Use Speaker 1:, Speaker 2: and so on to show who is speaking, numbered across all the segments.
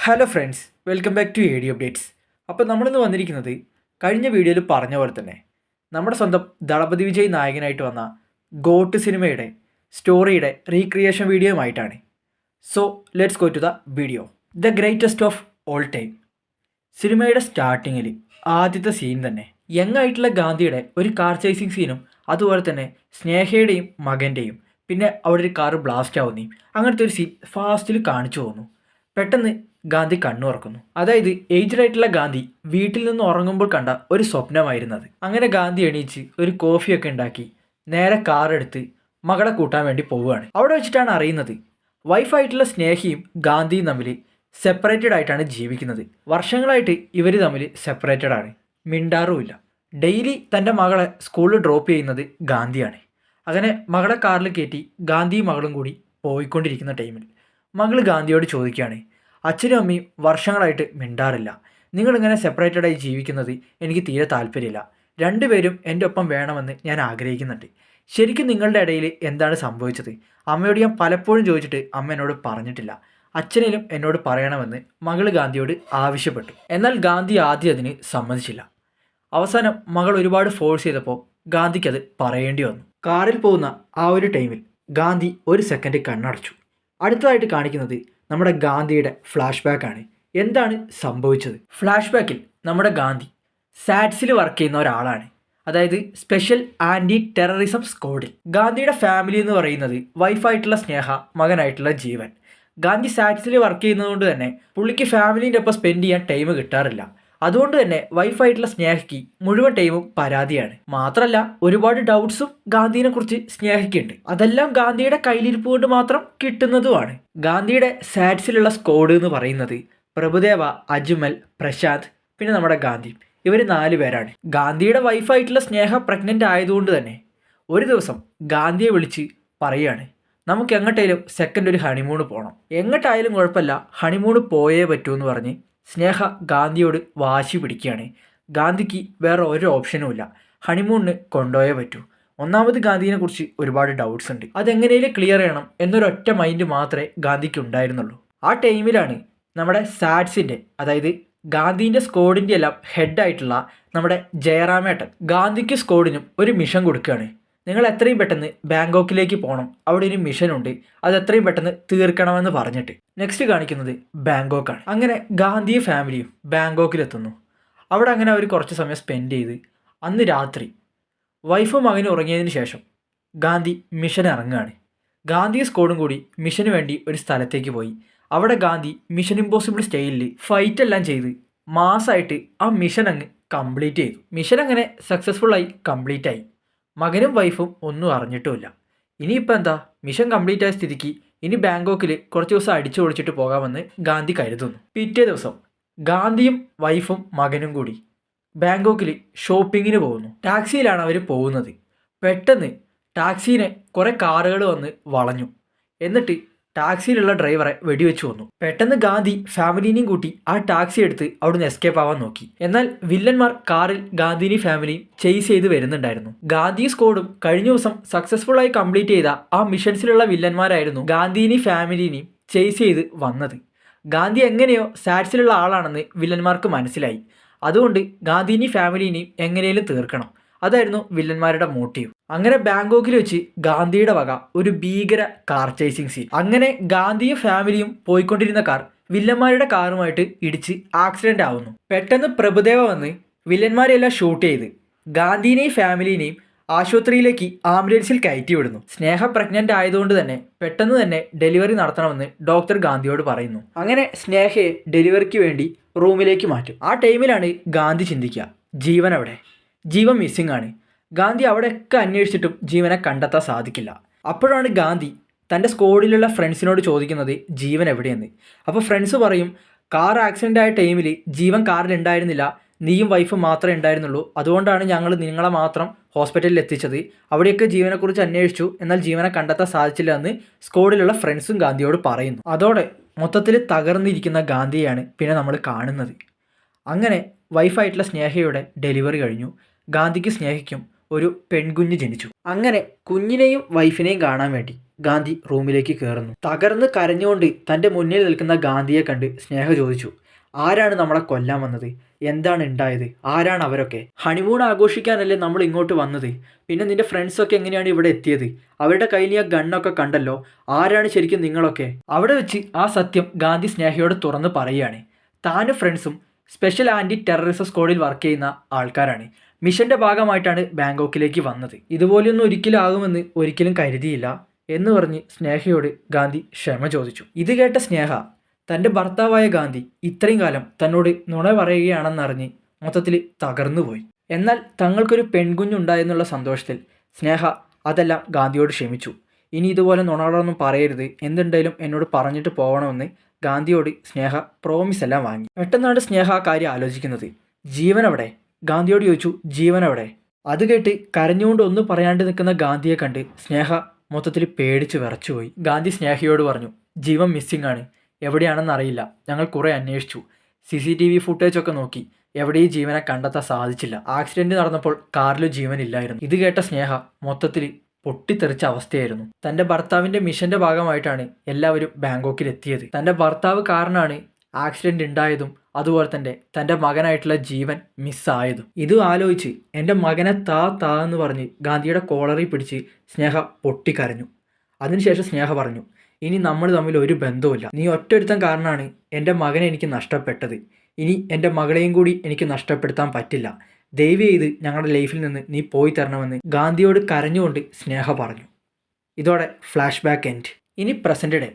Speaker 1: Hello friends, welcome back to A D updates. അപ്പോൾ നമ്മളിന്ന് വന്നിരിക്കുന്നത് കഴിഞ്ഞ വീഡിയോയിൽ പറഞ്ഞ പോലെ തന്നെ നമ്മുടെ സ്വന്തം ദളപതി വിജയ് നായകനായിട്ട് വന്ന ഗോട്ട് സിനിമയുടെ സ്റ്റോറിയുടെ റീക്രിയേഷൻ വീഡിയോയുമായിട്ടാണ്. So let's go to the video. The greatest of all time. സിനിമയുടെ സ്റ്റാർട്ടിങ്ങിൽ ആദ്യത്തെ സീൻ തന്നെ യങ് ആയിട്ടുള്ള ഗാന്ധിയുടെ ഒരു കാർ ചേസിങ് സീനും അതുപോലെ തന്നെ സ്നേഹയുടെയും മകൻ്റെയും പിന്നെ അവിടെ ഒരു കാർ ബ്ലാസ്റ്റ് ആവുന്നേയും അങ്ങനത്തെ ഒരു സീൻ ഫാസ്റ്റിൽ കാണിച്ചു പോകുന്നു. പെട്ടെന്ന് ഗാന്ധി കണ്ണുറക്കുന്നു. അതായത് ഏജ്ഡ് ആയിട്ടുള്ള ഗാന്ധി വീട്ടിൽ നിന്ന് ഉറങ്ങുമ്പോൾ കണ്ട ഒരു സ്വപ്നമായിരുന്നത്. അങ്ങനെ ഗാന്ധി എണീച്ച് ഒരു കോഫിയൊക്കെ ഉണ്ടാക്കി നേരെ കാറെടുത്ത് മകളെ കൂട്ടാൻ വേണ്ടി പോവുകയാണ്. അവിടെ വെച്ചിട്ടാണ് അറിയുന്നത് വൈഫായിട്ടുള്ള സ്നേഹിയും ഗാന്ധിയും തമ്മിൽ സെപ്പറേറ്റഡ് ആയിട്ടാണ് ജീവിക്കുന്നത്. വർഷങ്ങളായിട്ട് ഇവർ തമ്മിൽ സെപ്പറേറ്റഡ് ആണ്, മിണ്ടാറുമില്ല. ഡെയിലി തൻ്റെ മകളെ സ്കൂളിൽ ഡ്രോപ്പ് ചെയ്യുന്നത് ഗാന്ധിയാണ്. അങ്ങനെ മകളെ കാറിൽ കയറ്റി ഗാന്ധിയും മകളും കൂടി പോയിക്കൊണ്ടിരിക്കുന്ന ടൈമിൽ മകൾ ഗാന്ധിയോട് ചോദിക്കുകയാണ്, അച്ഛനും അമ്മയും വർഷങ്ങളായിട്ട് മിണ്ടാറില്ല, നിങ്ങളിങ്ങനെ സെപ്പറേറ്റഡായി ജീവിക്കുന്നത് എനിക്ക് തീരെ താല്പര്യമില്ല, രണ്ടുപേരും എൻ്റെ ഒപ്പം വേണമെന്ന് ഞാൻ ആഗ്രഹിക്കുന്നുണ്ട്. ശരിക്കും നിങ്ങളുടെ ഇടയിൽ എന്താണ് സംഭവിച്ചത്? അമ്മയോട് ഞാൻ പലപ്പോഴും ചോദിച്ചിട്ട് അമ്മ എന്നോട് പറഞ്ഞിട്ടില്ല, അച്ഛനിലും എന്നോട് പറയണമെന്ന് മകൾ ഗാന്ധിയോട് ആവശ്യപ്പെട്ടു. എന്നാൽ ഗാന്ധി ആദ്യം അതിന് സമ്മതിച്ചില്ല. അവസാനം മകൾ ഒരുപാട് ഫോഴ്സ് ചെയ്തപ്പോൾ ഗാന്ധിക്കത് പറയേണ്ടി വന്നു. കാറിൽ പോകുന്ന ആ ഒരു ടൈമിൽ ഗാന്ധി ഒരു സെക്കൻഡ് കണ്ണടച്ചു. അടുത്തതായിട്ട് കാണിക്കുന്നത് നമ്മുടെ ഗാന്ധിയുടെ ഫ്ലാഷ് ബാക്കാണ്. എന്താണ് സംഭവിച്ചത്? ഫ്ലാഷ് ബാക്കിൽ നമ്മുടെ ഗാന്ധി സാറ്റ്സിൽ വർക്ക് ചെയ്യുന്ന ഒരാളാണ്, അതായത് സ്പെഷ്യൽ ആൻറ്റി ടെററിസം സ്ക്വാഡിൽ. ഗാന്ധിയുടെ ഫാമിലി എന്ന് പറയുന്നത് വൈഫായിട്ടുള്ള സ്നേഹ, മകനായിട്ടുള്ള ജീവൻ. ഗാന്ധി സാറ്റ്സിൽ വർക്ക് ചെയ്യുന്നതുകൊണ്ട് തന്നെ പുള്ളിക്ക് ഫാമിലീൻ്റെ ഒപ്പം സ്പെൻഡ് ചെയ്യാൻ ടൈം കിട്ടാറില്ല. അതുകൊണ്ട് തന്നെ വൈഫായിട്ടുള്ള സ്നേഹയ്ക്ക് മുഴുവൻ ടൈമും പരാതിയാണ്. മാത്രമല്ല ഒരുപാട് ഡൗട്ട്സും ഗാന്ധിനെ കുറിച്ച് സ്നേഹയ്ക്കുണ്ട്. അതെല്ലാം ഗാന്ധിയുടെ കയ്യിലിരിപ്പ് കൊണ്ട് മാത്രം കിട്ടുന്നതുമാണ്. ഗാന്ധിയുടെ സാറ്റ്സിലുള്ള സ്ക്വാഡ് എന്ന് പറയുന്നത് പ്രഭുദേവ, അജ്മൽ, പ്രശാന്ത്, പിന്നെ നമ്മുടെ ഗാന്ധി, ഇവർ 4 പേരാണ്. ഗാന്ധിയുടെ വൈഫായിട്ടുള്ള സ്നേഹ പ്രഗ്നൻ്റ് ആയതുകൊണ്ട് തന്നെ ഒരു ദിവസം ഗാന്ധിയെ വിളിച്ച് പറയുകയാണ്, നമുക്ക് എങ്ങോട്ടായാലും സെക്കൻഡ് ഒരു ഹണിമൂണ് പോകണം, എങ്ങോട്ടായാലും കുഴപ്പമില്ല, ഹണിമൂണ് പോയേ പറ്റൂ എന്ന് പറഞ്ഞ് സ്നേഹ ഗാന്ധിയോട് വാശി പിടിക്കുകയാണ്. ഗാന്ധിക്ക് വേറെ ഒരു ഓപ്ഷനും ഇല്ല, ഹണിമൂണിന് കൊണ്ടുപോയേ പറ്റൂ. ഒന്നാമത് ഗാന്ധിനെ കുറിച്ച് ഒരുപാട് ഡൗട്ട്സ് ഉണ്ട്, അതെങ്ങനെയും ക്ലിയർ ചെയ്യണം എന്നൊരൊറ്റ മൈൻഡ് മാത്രമേ ഗാന്ധിക്ക് ഉണ്ടായിരുന്നുള്ളൂ. ആ ടൈമിലാണ് നമ്മുടെ സാറ്റ്സിൻ്റെ, അതായത് ഗാന്ധിൻ്റെ സ്ക്വാഡിൻ്റെ എല്ലാം ഹെഡായിട്ടുള്ള നമ്മുടെ ജയറാമേട്ടൻ ഗാന്ധിക്ക് സ്ക്വാഡിനും ഒരു മിഷൻ കൊടുക്കുകയാണ്. നിങ്ങൾ എത്രയും പെട്ടെന്ന് ബാങ്കോക്കിലേക്ക് പോകണം, അവിടെ ഒരു മിഷനുണ്ട്, അത് എത്രയും പെട്ടെന്ന് തീർക്കണമെന്ന് പറഞ്ഞിട്ട്. നെക്സ്റ്റ് കാണിക്കുന്നത് ബാങ്കോക്കാണ്. അങ്ങനെ ഗാന്ധിയും ഫാമിലിയും ബാങ്കോക്കിലെത്തുന്നു. അവിടെ അങ്ങനെ അവർ കുറച്ച് സമയം സ്പെൻഡ് ചെയ്ത് അന്ന് രാത്രി വൈഫും മകനും ഉറങ്ങിയതിന് ശേഷം ഗാന്ധി മിഷൻ ഇറങ്ങുകയാണ്. ഗാന്ധിയും സ്ക്വാഡും കൂടി മിഷന് വേണ്ടി ഒരു സ്ഥലത്തേക്ക് പോയി. അവിടെ ഗാന്ധി മിഷൻ ഇമ്പോസിബിൾ സ്റ്റൈലിൽ ഫൈറ്റ് എല്ലാം ചെയ്ത് മാസമായിട്ട് ആ മിഷൻ അങ്ങ് കംപ്ലീറ്റ് ചെയ്തു. മിഷൻ അങ്ങനെ സക്സസ്ഫുള്ളായി കംപ്ലീറ്റ് ആയി. മകനും വൈഫും ഒന്നും അറിഞ്ഞിട്ടുമില്ല. ഇനിയിപ്പോൾ എന്താ, മിഷൻ കംപ്ലീറ്റ് ആയ സ്ഥിതിക്ക് ഇനി ബാങ്കോക്കിൽ കുറച്ച് ദിവസം അടിച്ചു പൊളിച്ചിട്ട് പോകാമെന്ന് ഗാന്ധി കരുതുന്നു. പിറ്റേ ദിവസം ഗാന്ധിയും വൈഫും മകനും കൂടി ബാങ്കോക്കിൽ ഷോപ്പിങ്ങിന് പോകുന്നു. ടാക്സിയിലാണ് അവർ പോകുന്നത്. പെട്ടെന്ന് ടാക്സീനെ കുറേ കാറുകൾ വന്ന് വളഞ്ഞു. എന്നിട്ട് ടാക്സിയിലുള്ള ഡ്രൈവറെ വെടിവെച്ച് വന്നു. പെട്ടെന്ന് ഗാന്ധി ഫാമിലീനെയും കൂട്ടി ആ ടാക്സി എടുത്ത് അവിടുന്ന് എസ്കേപ്പ് ആവാൻ നോക്കി. എന്നാൽ വില്ലന്മാർ കാറിൽ ഗാന്ധിനെയും ഫാമിലിയും ചേസ് ചെയ്ത് വരുന്നുണ്ടായിരുന്നു. ഗാന്ധി സ്ക്വാഡും കഴിഞ്ഞ ദിവസം സക്സസ്ഫുള്ളായി കംപ്ലീറ്റ് ചെയ്ത ആ മിഷൻസിലുള്ള വില്ലന്മാരായിരുന്നു ഗാന്ധിനെയും ഫാമിലിനെയും ചേസ് ചെയ്ത് വന്നത്. ഗാന്ധി എങ്ങനെയോ സാറ്റ്സിലുള്ള ആളാണെന്ന് വില്ലന്മാർക്ക് മനസ്സിലായി. അതുകൊണ്ട് ഗാന്ധിനെയും ഫാമിലിനെയും എങ്ങനെയും തീർക്കണം, അതായിരുന്നു വില്ലന്മാരുടെ മോട്ടീവ്. അങ്ങനെ ബാങ്കോക്കിൽ വെച്ച് ഗാന്ധിയുടെ വക ഒരു ഭീകര കാർ ചേസിങ് സീൻ. അങ്ങനെ ഗാന്ധിയും ഫാമിലിയും പോയിക്കൊണ്ടിരുന്ന കാർ വില്ലന്മാരുടെ കാറുമായിട്ട് ഇടിച്ച് ആക്സിഡന്റ് ആവുന്നു. പെട്ടെന്ന് പ്രഭുദേവ വന്ന് വില്ലന്മാരെല്ലാം ഷൂട്ട് ചെയ്ത് ഗാന്ധിനെയും ഫാമിലിനെയും ആശുപത്രിയിലേക്ക് ആംബുലൻസിൽ കയറ്റി വിടുന്നു. സ്നേഹ പ്രഗ്നന്റ് ആയതുകൊണ്ട് തന്നെ പെട്ടെന്ന് തന്നെ ഡെലിവറി നടത്തണമെന്ന് ഡോക്ടർ ഗാന്ധിയോട് പറയുന്നു. അങ്ങനെ സ്നേഹയെ ഡെലിവറിക്ക് വേണ്ടി റൂമിലേക്ക് മാറ്റും. ആ ടൈമിലാണ് ഗാന്ധി ചിന്തിക്കുക, ജീവൻ അവിടെ, ജീവൻ മിസ്സിംഗ് ആണ്. ഗാന്ധി അവിടെയൊക്കെ അന്വേഷിച്ചിട്ടും ജീവനെ കണ്ടെത്താൻ സാധിക്കില്ല. അപ്പോഴാണ് ഗാന്ധി തൻ്റെ സ്ക്വാഡിലുള്ള ഫ്രണ്ട്സിനോട് ചോദിക്കുന്നത് ജീവൻ എവിടെയെന്ന്. അപ്പോൾ ഫ്രണ്ട്സ് പറയും, കാർ ആക്സിഡൻ്റ് ആയ ടൈമിൽ ജീവൻ കാറിൽ ഉണ്ടായിരുന്നില്ല, നീയും വൈഫും മാത്രമേ ഉണ്ടായിരുന്നുള്ളൂ, അതുകൊണ്ടാണ് ഞങ്ങൾ നിങ്ങളെ മാത്രം ഹോസ്പിറ്റലിൽ എത്തിച്ചത്, അവിടെയൊക്കെ ജീവനെക്കുറിച്ച് അന്വേഷിച്ചു, എന്നാൽ ജീവനെ കണ്ടെത്താൻ സാധിച്ചില്ല എന്ന് സ്ക്വാഡിലുള്ള ഫ്രണ്ട്സും ഗാന്ധിയോട് പറയുന്നു. അതോടെ മൊത്തത്തിൽ തകർന്നിരിക്കുന്ന ഗാന്ധിയെയാണ് പിന്നെ നമ്മൾ കാണുന്നത്. അങ്ങനെ വൈഫായിട്ടുള്ള സ്നേഹയുടെ ഡെലിവറി കഴിഞ്ഞു. ഗാന്ധിക്ക് സ്നേഹിക്കും ഒരു പെൺകുഞ്ഞ് ജനിച്ചു. അങ്ങനെ കുഞ്ഞിനെയും വൈഫിനെയും കാണാൻ വേണ്ടി ഗാന്ധി റൂമിലേക്ക് കയറുന്നു. തകർന്ന് കരഞ്ഞുകൊണ്ട് തൻ്റെ മുന്നിൽ നിൽക്കുന്ന ഗാന്ധിയെ കണ്ട് സ്നേഹ ചോദിച്ചു, ആരാണ് നമ്മളെ കൊല്ലാൻ വന്നത്? എന്താണ് ഉണ്ടായത്? ആരാണ് അവരൊക്കെ? ഹണിമൂൺ ആഘോഷിക്കാനല്ലേ നമ്മൾ ഇങ്ങോട്ട് വന്നത്? പിന്നെ നിന്റെ ഫ്രണ്ട്സൊക്കെ എങ്ങനെയാണ് ഇവിടെ എത്തിയത്? അവരുടെ കയ്യിൽ ആ ഗണ്ണൊക്കെ കണ്ടല്ലോ. ആരാണ് ശരിക്കും നിങ്ങളൊക്കെ? അവിടെ വെച്ച് ആ സത്യം ഗാന്ധി സ്നേഹയോട് തുറന്ന് പറയുകയാണ്. താനും ഫ്രണ്ട്സും സ്പെഷ്യൽ ആൻറ്റി ടെററിസം സ്ക്വാഡിൽ വർക്ക് ചെയ്യുന്ന ആൾക്കാരാണ്. മിഷന്റെ ഭാഗമായിട്ടാണ് ബാങ്കോക്കിലേക്ക് വന്നത്. ഇതുപോലെയൊന്നും ഒരിക്കലും ആകുമെന്ന് ഒരിക്കലും കരുതിയില്ല എന്ന് പറഞ്ഞ് സ്നേഹയോട് ഗാന്ധി ക്ഷമ ചോദിച്ചു. ഇത് കേട്ട സ്നേഹ തൻ്റെ ഭർത്താവായ ഗാന്ധി ഇത്രയും കാലം തന്നോട് നുണ പറയുകയാണെന്നറിഞ്ഞ് മൊത്തത്തിൽ തകർന്നുപോയി. എന്നാൽ തങ്ങൾക്കൊരു പെൺകുഞ്ഞുണ്ടായെന്നുള്ള സന്തോഷത്തിൽ സ്നേഹ അതെല്ലാം ഗാന്ധിയോട് ക്ഷമിച്ചു. ഇനി ഇതുപോലെ നുണകളൊന്നും പറയരുത്, എന്തുണ്ടായാലും എന്നോട് പറഞ്ഞിട്ട് പോകണമെന്ന് ഗാന്ധിയോട് സ്നേഹ പ്രോമിസ് എല്ലാം വാങ്ങി. പെട്ടെന്നാണ് സ്നേഹ ആ കാര്യം ആലോചിക്കുന്നത്. ജീവനവിടെ? ഗാന്ധിയോട് ചോദിച്ചു, ജീവനവിടെ? അത് കേട്ട് കരഞ്ഞുകൊണ്ട് ഒന്നും പറയാണ്ട് നിൽക്കുന്ന ഗാന്ധിയെ കണ്ട് സ്നേഹ മൊത്തത്തിൽ പേടിച്ച് വിറച്ചുപോയി. ഗാന്ധി സ്നേഹയോട് പറഞ്ഞു, ജീവൻ മിസ്സിംഗ് ആണ്, എവിടെയാണെന്ന് അറിയില്ല. ഞങ്ങൾ കുറേ അന്വേഷിച്ചു, CCTV ഫുട്ടേജൊക്കെ നോക്കി, എവിടെയും ജീവനെ കണ്ടെത്താൻ സാധിച്ചില്ല. ആക്സിഡന്റ് നടന്നപ്പോൾ കാറിലും ജീവനില്ലായിരുന്നു. ഇത് കേട്ട സ്നേഹ മൊത്തത്തിൽ പൊട്ടിത്തെറിച്ച അവസ്ഥയായിരുന്നു. തൻ്റെ ഭർത്താവിൻ്റെ മിഷന്റെ ഭാഗമായിട്ടാണ് എല്ലാവരും ബാങ്കോക്കിൽ എത്തിയത്. തൻ്റെ ഭർത്താവ് കാരണമാണ് ആക്സിഡന്റ് ഉണ്ടായതും അതുപോലെ തന്നെ തൻ്റെ മകനായിട്ടുള്ള ജീവൻ മിസ്സായതും. ഇതും ആലോചിച്ച് എൻ്റെ മകനെ താ എന്ന് പറഞ്ഞ് ഗാന്ധിയുടെ കോളറിൽ പിടിച്ച് സ്നേഹ പൊട്ടിക്കരഞ്ഞു. അതിനുശേഷം സ്നേഹ പറഞ്ഞു, ഇനി നമ്മൾ തമ്മിൽ ഒരു ബന്ധവുമില്ല. നീ ഒറ്റൊരുത്തൻ കാരണമാണ് എൻ്റെ മകനെ എനിക്ക് നഷ്ടപ്പെട്ടത്. ഇനി എൻ്റെ മകളെയും കൂടി എനിക്ക് നഷ്ടപ്പെടുത്താൻ പറ്റില്ല. ദയവ് ചെയ്ത് ഞങ്ങളുടെ ലൈഫിൽ നിന്ന് നീ പോയി തരണമെന്ന് ഗാന്ധിയോട് കരഞ്ഞുകൊണ്ട് സ്നേഹ പറഞ്ഞു. ഇതോടെ ഫ്ലാഷ് ബാക്ക് എൻഡ്. ഇനി പ്രസൻറ്റ് ഡേ.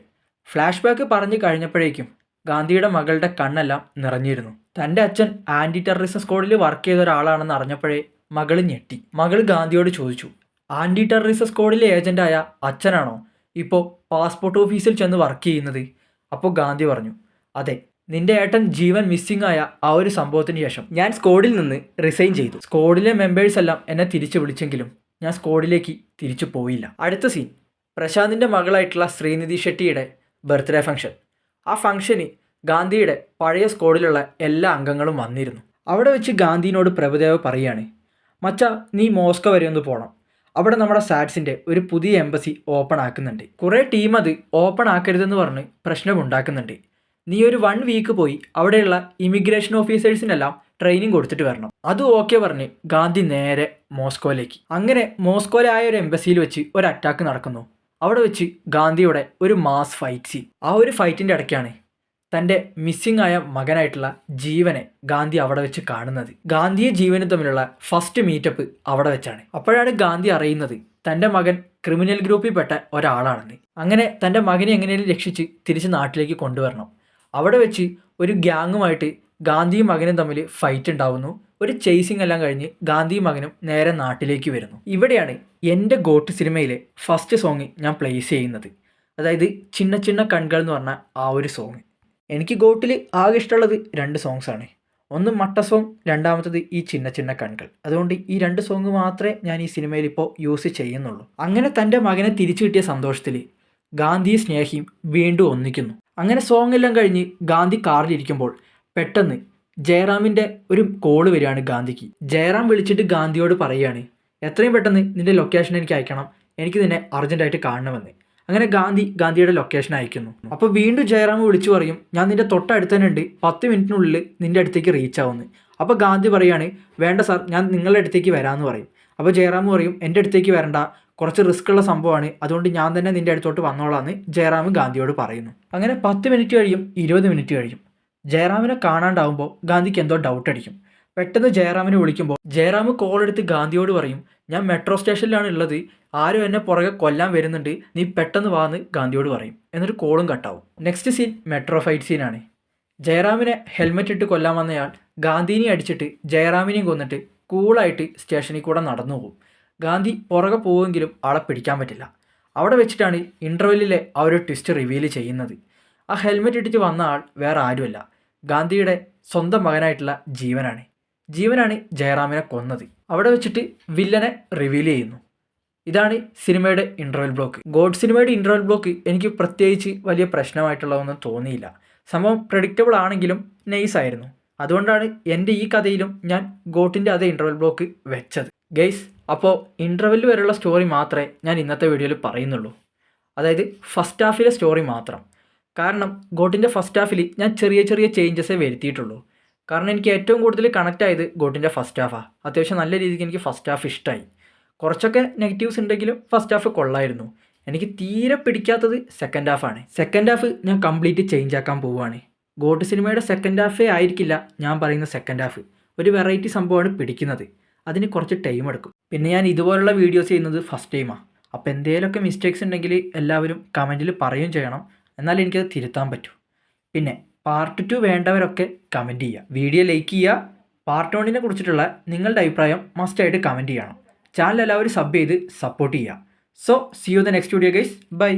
Speaker 1: ഫ്ലാഷ് ബാക്ക് പറഞ്ഞു കഴിഞ്ഞപ്പോഴേക്കും ഗാന്ധിയുടെ മകളുടെ കണ്ണെല്ലാം നിറഞ്ഞിരുന്നു. തൻ്റെ അച്ഛൻ ആൻറ്റി ടെററിസം സ്ക്വാഡിൽ വർക്ക് ചെയ്ത ഒരാളാണെന്ന് അറിഞ്ഞപ്പോഴേ മകൾ ഞെട്ടി. മകൾ ഗാന്ധിയോട് ചോദിച്ചു, ആൻറ്റി ടെററിസം സ്ക്വാഡിലെ ഏജൻ്റായ അച്ഛനാണോ ഇപ്പോൾ പാസ്പോർട്ട് ഓഫീസിൽ ചെന്ന് വർക്ക് ചെയ്യുന്നത്? അപ്പോൾ ഗാന്ധി പറഞ്ഞു, അതെ, നിന്റെ ഏട്ടൻ ജീവൻ മിസ്സിംഗ് ആയ ആ ഒരു സംഭവത്തിന് ശേഷം ഞാൻ സ്ക്വാഡിൽ നിന്ന് റിസൈൻ ചെയ്തു. സ്ക്വാഡിലെ മെമ്പേഴ്സ് എല്ലാം എന്നെ തിരിച്ചു വിളിച്ചെങ്കിലും ഞാൻ സ്ക്വാഡിലേക്ക് തിരിച്ചു പോയില്ല. അടുത്ത സീൻ, പ്രശാന്തിൻ്റെ മകളായിട്ടുള്ള ശ്രീനിധി ഷെട്ടിയുടെ ബർത്ത്ഡേ ഫംഗ്ഷൻ. ആ ഫംഗ്ഷന് ഗാന്ധിയുടെ പഴയ സ്ക്വാഡിലുള്ള എല്ലാ അംഗങ്ങളും വന്നിരുന്നു. അവിടെ വെച്ച് ഗാന്ധിനോട് പ്രഭുദേവ പറയുകയാണ്, മച്ച നീ മോസ്കോ വരെ ഒന്ന് പോകണം. അവിടെ നമ്മുടെ സാറ്റ്സിൻ്റെ ഒരു പുതിയ എംബസി ഓപ്പൺ ആക്കുന്നുണ്ട്. കുറേ ടീം അത് ഓപ്പൺ ആക്കരുതെന്ന് പറഞ്ഞ് പ്രശ്നമുണ്ടാക്കുന്നുണ്ട്. നീ ഒരു 1 വീക്ക് പോയി അവിടെയുള്ള ഇമിഗ്രേഷൻ ഓഫീസേഴ്സിനെല്ലാം ട്രെയിനിങ് കൊടുത്തിട്ട് വരണം. അത് ഓക്കെ പറഞ്ഞ് ഗാന്ധി നേരെ മോസ്കോയിലേക്ക്. അങ്ങനെ മോസ്കോയിലായ ഒരു എംബസിയിൽ വെച്ച് ഒരു അറ്റാക്ക് നടക്കുന്നു. അവിടെ വെച്ച് ഗാന്ധിയുടെ ഒരു മാസ് ഫൈറ്റ് സീൻ. ആ ഒരു ഫൈറ്റിൻ്റെ ഇടയ്ക്കാണ് തൻ്റെ മിസ്സിംഗ് ആയ മകനായിട്ടുള്ള ജീവനെ ഗാന്ധി അവിടെ വെച്ച് കാണുന്നത്. ഗാന്ധിയും ജീവനും തമ്മിലുള്ള ഫസ്റ്റ് മീറ്റപ്പ് അവിടെ വെച്ചാണ്. അപ്പോഴാണ് ഗാന്ധി അറിയുന്നത് തൻ്റെ മകൻ ക്രിമിനൽ ഗ്രൂപ്പിൽ പെട്ട ഒരാളാണെന്ന്. അങ്ങനെ തൻ്റെ മകനെ എങ്ങനെയും രക്ഷിച്ച് തിരിച്ച് നാട്ടിലേക്ക് കൊണ്ടുവരണം. അവിടെ വെച്ച് ഒരു ഗ്യാങ്ങുമായിട്ട് ഗാന്ധിയും മകനും തമ്മിൽ ഫൈറ്റ് ഉണ്ടാവുന്നു. ഒരു ചേസിങ് എല്ലാം കഴിഞ്ഞ് ഗാന്ധിയും മകനും നേരെ നാട്ടിലേക്ക് വരുന്നു. ഇവിടെയാണ് എൻ്റെ ഗോട്ട് സിനിമയിലെ ഫസ്റ്റ് സോങ് ഞാൻ പ്ലേസ് ചെയ്യുന്നത്. അതായത് ചിന്ന ചിന്ന കൺകൾ എന്ന് പറഞ്ഞ ആ ഒരു സോങ്. എനിക്ക് ഗോട്ടിൽ ആകെ ഇഷ്ടമുള്ളത് 2 സോങ്സാണ്. ഒന്ന് മട്ട സോങ്, രണ്ടാമത്തത് ഈ ചിന്ന ചിന്ന കൺകൾ. അതുകൊണ്ട് ഈ 2 സോങ് മാത്രമേ ഞാൻ ഈ സിനിമയിൽ ഇപ്പോൾ യൂസ് ചെയ്യുന്നുള്ളൂ. അങ്ങനെ തൻ്റെ മകനെ തിരിച്ചു കിട്ടിയ സന്തോഷത്തിൽ ഗാന്ധിയും സ്നേഹിയും വീണ്ടും ഒന്നിക്കുന്നു. അങ്ങനെ സോങ് എല്ലാം കഴിഞ്ഞ് ഗാന്ധി കാറിലിരിക്കുമ്പോൾ പെട്ടെന്ന് ജയറാമിൻ്റെ ഒരു കോള് വരികയാണ് ഗാന്ധിക്ക്. ജയറാം വിളിച്ചിട്ട് ഗാന്ധിയോട് പറയുകയാണ്, എത്രയും പെട്ടെന്ന് നിൻ്റെ ലൊക്കേഷൻ എനിക്ക് അയക്കണം, എനിക്ക് നിന്നെ അർജൻറ്റായിട്ട് കാണണമെന്ന്. അങ്ങനെ ഗാന്ധിയുടെ ലൊക്കേഷൻ അയക്കുന്നു. അപ്പോൾ വീണ്ടും ജയറാം വിളിച്ചു പറയും, ഞാൻ നിൻ്റെ തൊട്ടടുത്ത് തന്നെ ഉണ്ട്, 10 മിനിറ്റിനുള്ളിൽ നിൻ്റെ അടുത്തേക്ക് റീച്ച് ആവുമെന്ന്. അപ്പോൾ ഗാന്ധി പറയാണ്, വേണ്ട സാർ, ഞാൻ നിങ്ങളുടെ അടുത്തേക്ക് വരാമെന്ന് പറയും. അപ്പോൾ ജയറാം പറയും, എൻ്റെ അടുത്തേക്ക് വരണ്ട, കുറച്ച് റിസ്ക് ഉള്ള സംഭവമാണ്, അതുകൊണ്ട് ഞാൻ തന്നെ നിൻ്റെ അടുത്തോട്ട് വന്നോളാമെന്ന് ജയറാം ഗാന്ധിയോട് പറയുന്നു. അങ്ങനെ 10 മിനിറ്റ് കഴിയും, 20 മിനിറ്റ് കഴിയും. ജയറാമിനെ കാണാണ്ടാവുമ്പോൾ ഗാന്ധിക്ക് എന്തോ ഡൗട്ട് അടിക്കും. പെട്ടെന്ന് ജയറാമിനെ വിളിക്കുമ്പോൾ ജയറാം കോൾ എടുത്ത് ഗാന്ധിയോട് പറയും, ഞാൻ മെട്രോ സ്റ്റേഷനിലാണ് ഉള്ളത്, ആരും എന്നെ പുറകെ കൊല്ലാൻ വരുന്നുണ്ട്, നീ പെട്ടെന്ന് വാന്ന് ഗാന്ധിയോട് പറയും. എന്നിട്ട് കോളും കട്ടാവും. നെക്സ്റ്റ് സീൻ മെട്രോ ഫൈറ്റ് സീനാണ്. ജയറാമിനെ ഹെൽമെറ്റ് ഇട്ട് കൊല്ലാൻ വന്നയാൾ ഗാന്ധിനെ അടിച്ചിട്ട് ജയറാമിനെയും കൊന്നിട്ട് കൂളായിട്ട് സ്റ്റേഷനിൽ കൂടെ നടന്നു പോകും. ഗാന്ധി പുറകെ പോവുമെങ്കിലും ആളെ പിടിക്കാൻ പറ്റില്ല. അവിടെ വെച്ചിട്ടാണ് ഇൻ്റർവെല്ലിലെ ആ ഒരു ട്വിസ്റ്റ് റിവീൽ ചെയ്യുന്നത്. ആ ഹെൽമെറ്റ് ഇട്ടിട്ട് വന്ന ആൾ വേറെ ആരുമല്ല, ഗാന്ധിയുടെ സ്വന്തം മകനായിട്ടുള്ള ജീവനാണ് ജയറാമിനെ കൊന്നത്. അവിടെ വെച്ചിട്ട് വില്ലനെ റിവീൽ ചെയ്യുന്നു. ഇതാണ് സിനിമയുടെ ഇൻ്റർവെൽ ബ്ലോക്ക്. ഗോഡ് സിനിമയുടെ ഇൻ്റർവെൽ ബ്ലോക്ക് എനിക്ക് പ്രത്യേകിച്ച് വലിയ പ്രശ്നമായിട്ടുള്ളതൊന്നും തോന്നിയില്ല. സംഭവം പ്രെഡിക്റ്റബിൾ ആണെങ്കിലും നൈസായിരുന്നു. അതുകൊണ്ടാണ് എൻ്റെ ഈ കഥയിലും ഞാൻ ഗോട്ടിൻ്റെ അതേ ഇൻ്റർവെൽ ബ്ലോക്ക് വെച്ചത്. ഗൈസ്, അപ്പോൾ ഇൻ്റർവെൽ വരെയുള്ള സ്റ്റോറി മാത്രമേ ഞാൻ ഇന്നത്തെ വീഡിയോയിൽ പറയുന്നുള്ളൂ. അതായത് ഫസ്റ്റ് ഹാഫിലെ സ്റ്റോറി മാത്രം. കാരണം ഗോട്ടിൻ്റെ ഫസ്റ്റ് ഹാഫിൽ ഞാൻ ചെറിയ ചെറിയ ചേഞ്ചസേ വരുത്തിയിട്ടുള്ളൂ. കാരണം എനിക്ക് ഏറ്റവും കൂടുതൽ കണക്റ്റ് ആയത് ഗോട്ടിൻ്റെ ഫസ്റ്റ് ഹാഫാണ്. അത്യാവശ്യം നല്ല രീതിക്ക് എനിക്ക് ഫസ്റ്റ് ഹാഫ് ഇഷ്ടമായി. കുറച്ചൊക്കെ നെഗറ്റീവ്സ് ഉണ്ടെങ്കിലും ഫസ്റ്റ് ഹാഫ് കൊള്ളായിരുന്നു. എനിക്ക് തീരെ പിടിക്കാത്തത് സെക്കൻഡ് ഹാഫാണ്. സെക്കൻഡ് ഹാഫ് ഞാൻ കംപ്ലീറ്റ് ചേഞ്ച് ആക്കാൻ പോവുകയാണ്. ഗോട്ട് സിനിമയുടെ സെക്കൻഡ് ഹാഫേ ആയിരിക്കില്ല ഞാൻ പറയുന്ന സെക്കൻഡ് ഹാഫ്. ഒരു വെറൈറ്റി സംഭവമാണ് പിടിക്കുന്നത്. അതിന് കുറച്ച് ടൈം എടുക്കും. പിന്നെ ഞാൻ ഇതുപോലുള്ള വീഡിയോസ് ചെയ്യുന്നത് ഫസ്റ്റ് ടൈമാണ്. അപ്പോൾ എന്തെങ്കിലുമൊക്കെ മിസ്റ്റേക്സ് ഉണ്ടെങ്കിൽ എല്ലാവരും കമൻറ്റിൽ പറയുകയും ചെയ്യണം. എന്നാലും എനിക്കത് തിരുത്താൻ പറ്റൂ. പിന്നെ പാർട്ട് 2 വേണ്ടവരൊക്കെ കമൻറ്റ് ചെയ്യുക, വീഡിയോ ലൈക്ക് ചെയ്യുക. പാർട്ട് 1നെ കുറിച്ചിട്ടുള്ള നിങ്ങളുടെ അഭിപ്രായം മസ്റ്റായിട്ട് കമൻറ്റ് ചെയ്യണം. ചാനൽ എല്ലാവരും സബ് ചെയ്ത് സപ്പോർട്ട് ചെയ്യുക. So see you the next video guys. By.